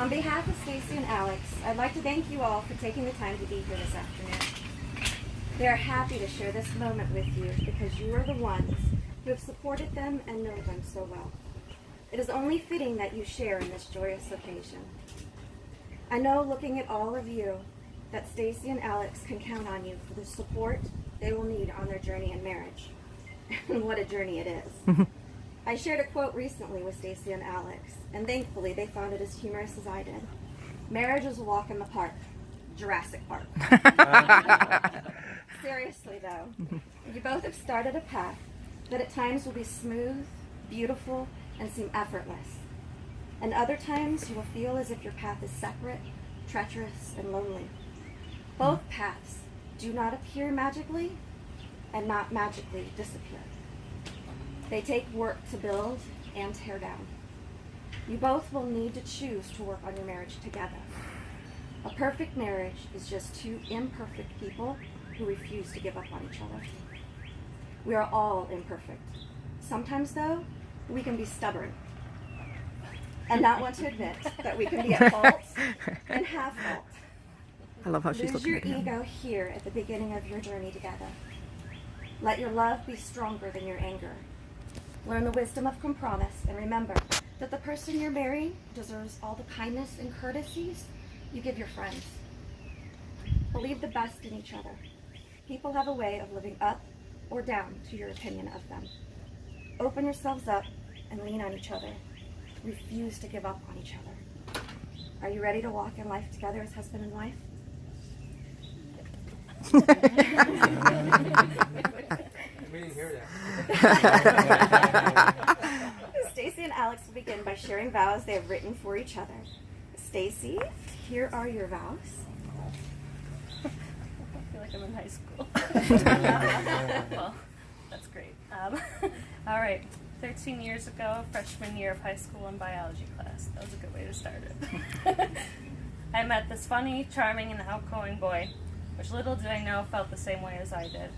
On behalf of Stacy and Alex, I'd like to thank you all for taking the time to be here this afternoon. They are happy to share this moment with you because you are the ones who have supported them and know them so well. It is only fitting that you share in this joyous occasion. I know, looking at all of you, that Stacy and Alex can count on you for the support they will need on their journey in marriage. And what a journey it is. I shared a quote recently with Stacy and Alex, and thankfully they found it as humorous as I did. Marriage is a walk in the park. Jurassic Park. Seriously though, you both have started a path that at times will be smooth, beautiful, and seem effortless. And other times you will feel as if your path is separate, treacherous, and lonely. Both paths do not appear magically and not magically disappear. They take work to build and tear down. You both will need to choose to work on your marriage together. A perfect marriage is just two imperfect people who refuse to give up on each other. We are all imperfect. Sometimes, though, we can be stubborn and not want to admit that we can be at fault and have fault. I love how she's Lose looking your at him. ego here at the beginning of your journey together. Let your love be stronger than your anger. Learn the wisdom of compromise and remember that the person you're marrying deserves all the kindness and courtesies you give your friends. Believe the best in each other. People have a way of living up or down to your opinion of them. Open yourselves up and lean on each other. Refuse to give up on each other. Are you ready to walk in life together as husband and wife? We didn't hear that. Stacy and Alex will begin by sharing vows they have written for each other. Stacy, here are your vows. I feel like I'm in high school. Well, that's great. All right. 13 years ago, freshman year of high school in biology class. That was a good way to start it. I met this funny, charming, and outgoing boy, which little did I know felt the same way as I did.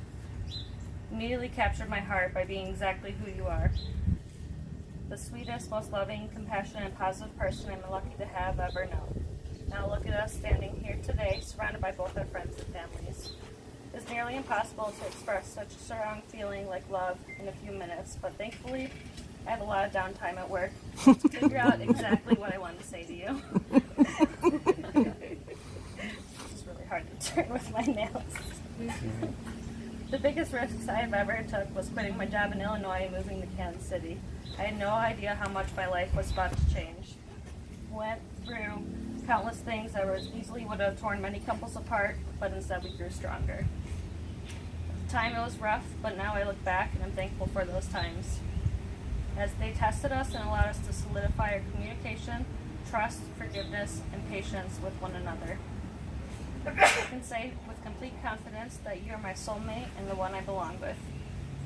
Immediately captured my heart by being exactly who you are. The sweetest, most loving, compassionate, and positive person I'm lucky to have ever known. Now look at us standing here today, surrounded by both our friends and families. It's nearly impossible to express such a strong feeling like love in a few minutes, but thankfully, I have a lot of downtime at work to figure out exactly what I want to say to you. It's really hard to turn with my nails. The biggest risks I have ever took was quitting my job in Illinois and moving to Kansas City. I had no idea how much my life was about to change. Went through countless things that easily would have torn many couples apart, but instead we grew stronger. At the time it was rough, but now I look back and I'm thankful for those times, as they tested us and allowed us to solidify our communication, trust, forgiveness, and patience with one another. I can say with complete confidence that you are my soulmate and the one I belong with.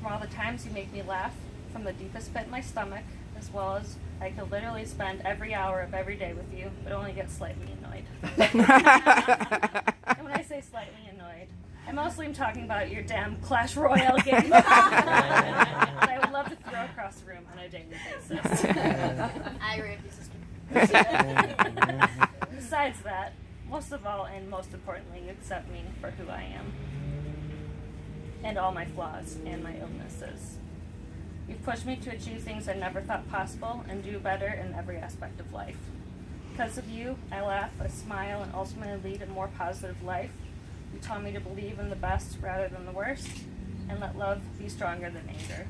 From all the times you make me laugh, from the deepest pit in my stomach, as well as I could literally spend every hour of every day with you, but only get slightly annoyed. And when I say slightly annoyed, I mostly am talking about your damn Clash Royale game that I would love to throw across the room on a daily basis. I agree with you, sister. Besides that, most of all and most importantly, you accept me for who I am, and all my flaws and my illnesses. You've pushed me to achieve things I never thought possible and do better in every aspect of life. Because of you, I laugh, I smile, and ultimately lead a more positive life. You taught me to believe in the best rather than the worst, and let love be stronger than anger.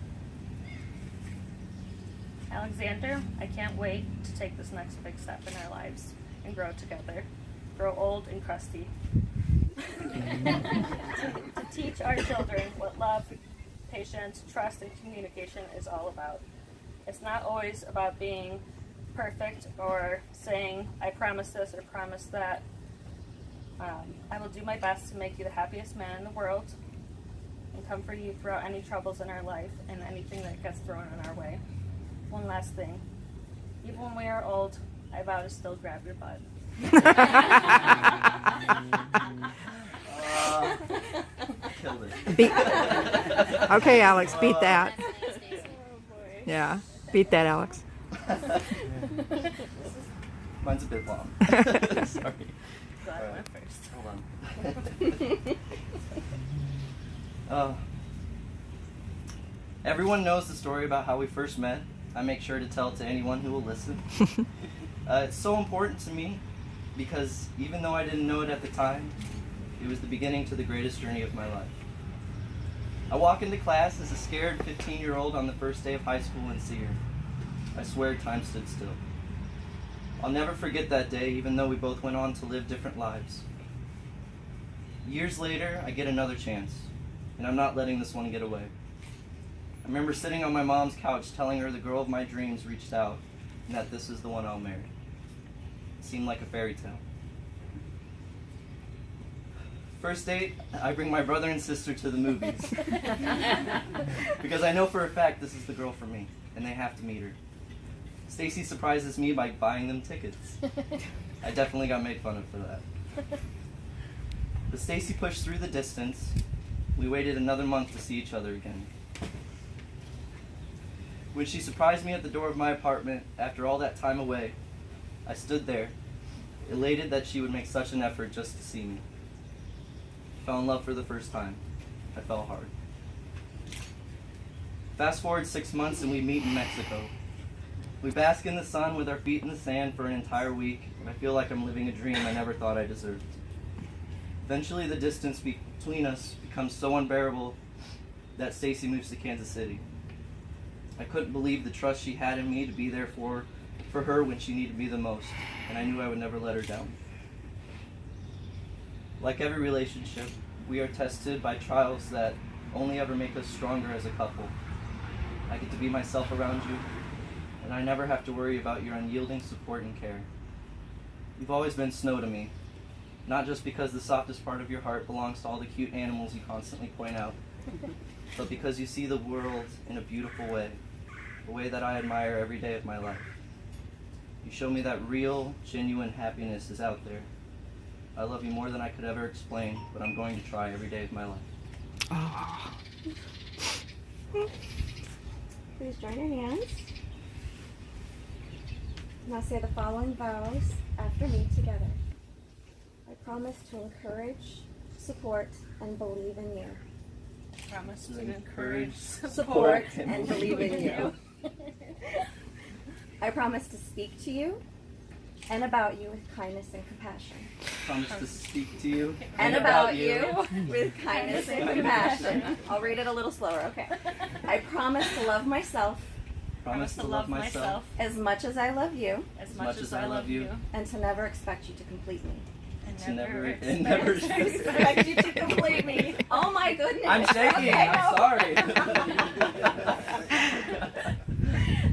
Alexander, I can't wait to take this next big step in our lives and grow together. Grow old and crusty. to teach our children what love, patience, trust, and communication is all about. It's not always about being perfect or saying, I promise this or promise that. I will do my best to make you the happiest man in the world and comfort you throughout any troubles in our life and anything that gets thrown in our way. One last thing. Even when we are old, I vow to still grab your butt. Killed it. Okay, Alex, beat that. Yeah, beat that, Alex. Mine's a bit long. Sorry. Glad I Alright. went first. Hold on. Everyone knows the story about how we first met. I make sure to tell it to anyone who will listen. It's so important to me because even though I didn't know it at the time, it was the beginning to the greatest journey of my life. I walk into class as a scared 15-year-old on the first day of high school and see her. I swear time stood still. I'll never forget that day, even though we both went on to live different lives. Years later, I get another chance, and I'm not letting this one get away. I remember sitting on my mom's couch telling her the girl of my dreams reached out, and that this is the one I'll marry. It seemed like a fairy tale. First date, I bring my brother and sister to the movies. Because I know for a fact this is the girl for me, and they have to meet her. Stacy surprises me by buying them tickets. I definitely got made fun of for that. But Stacy pushed through the distance. We waited another month to see each other again. When she surprised me at the door of my apartment after all that time away, I stood there, elated that she would make such an effort just to see me. Fell in love for the first time. I fell hard. Fast forward 6 months and we meet in Mexico. We bask in the sun with our feet in the sand for an entire week, and I feel like I'm living a dream I never thought I deserved. Eventually the distance between us becomes so unbearable that Stacy moves to Kansas City. I couldn't believe the trust she had in me to be there for her when she needed me the most, and I knew I would never let her down. Like every relationship, we are tested by trials that only ever make us stronger as a couple. I get to be myself around you, and I never have to worry about your unyielding support and care. You've always been snow to me, not just because the softest part of your heart belongs to all the cute animals you constantly point out, but because you see the world in a beautiful way, a way that I admire every day of my life. You show me that real, genuine happiness is out there. I love you more than I could ever explain, but I'm going to try every day of my life. Oh. Please join your hands. Now say the following vows after me together. I promise to encourage, support, and believe in you. Promise To to encourage, encourage, Support and believe in you. I promise to speak to you and about you with kindness and compassion. Promise to speak to you And about you with kindness and compassion. I'll read it a little slower, okay. I promise to love myself Promise to love myself as much as I love you as much as I love you, and to never expect you to complete me. to never Expect you to complete me. Oh my goodness. I'm shaking. Okay, I'm no. sorry.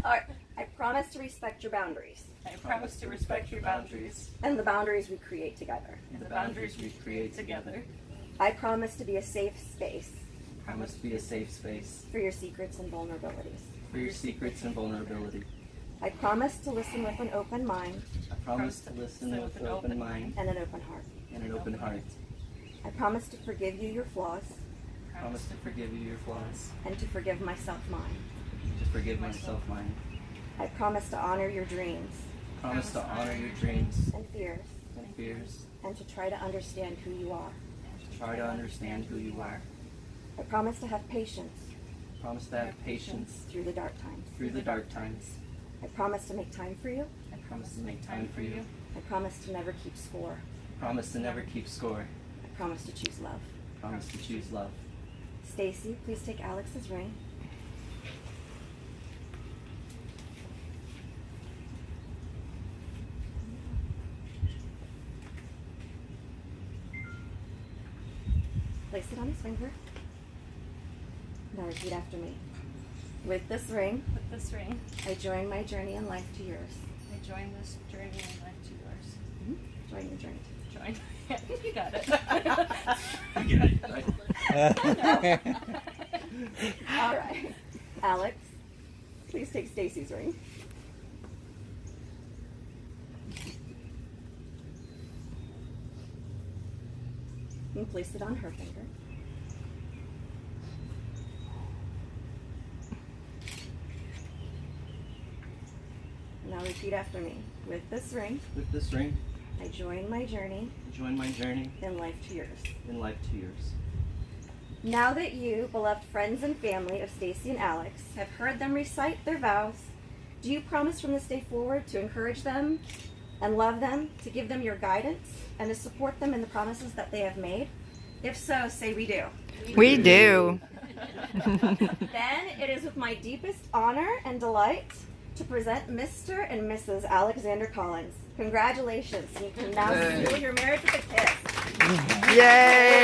All right. I promise to respect your boundaries I promise to respect your boundaries and the boundaries we create together. and the boundaries we create together. I promise to be a safe space Promise to be a safe space for your secrets and vulnerabilities. for your secrets and vulnerability. I promise to listen with an open mind I promise to listen with an open mind and an open heart. and an open heart. I promise to forgive you your flaws Promise to forgive you your flaws, and to forgive myself mine. to forgive myself mine. I promise to honor your dreams Promise to honor your dreams and fears and fears, and to try to understand who you are. to try to understand who you are. I promise to have patience Promise to have patience through the dark times. through the dark times. I promise to make time for you. I promise to make time for you. I promise to never keep score. Promise to never keep score. I promise to choose love. Promise to choose love. Stacy, please take Alex's ring. Place it on his finger. Now repeat after me. With this ring, With this ring, I join my journey in life to yours. I join this journey in life to yours. Join your journey. Join. You got it. All right. Alex, please take Stacy's ring. And place it on her finger. Now repeat repeat after me. With this ring, With this ring, I join my journey I join my journey in life to yours. in life to yours. Now that you, beloved friends and family of Stacy and Alex, have heard them recite their vows, do you promise from this day forward to encourage them and love them, to give them your guidance, and to support them in the promises that they have made? If so, say we do. We do. Then it is with my deepest honor and delight to present Mr. and Mrs. Alexander Collins. Congratulations. You can now seal your marriage with a kiss. Yay!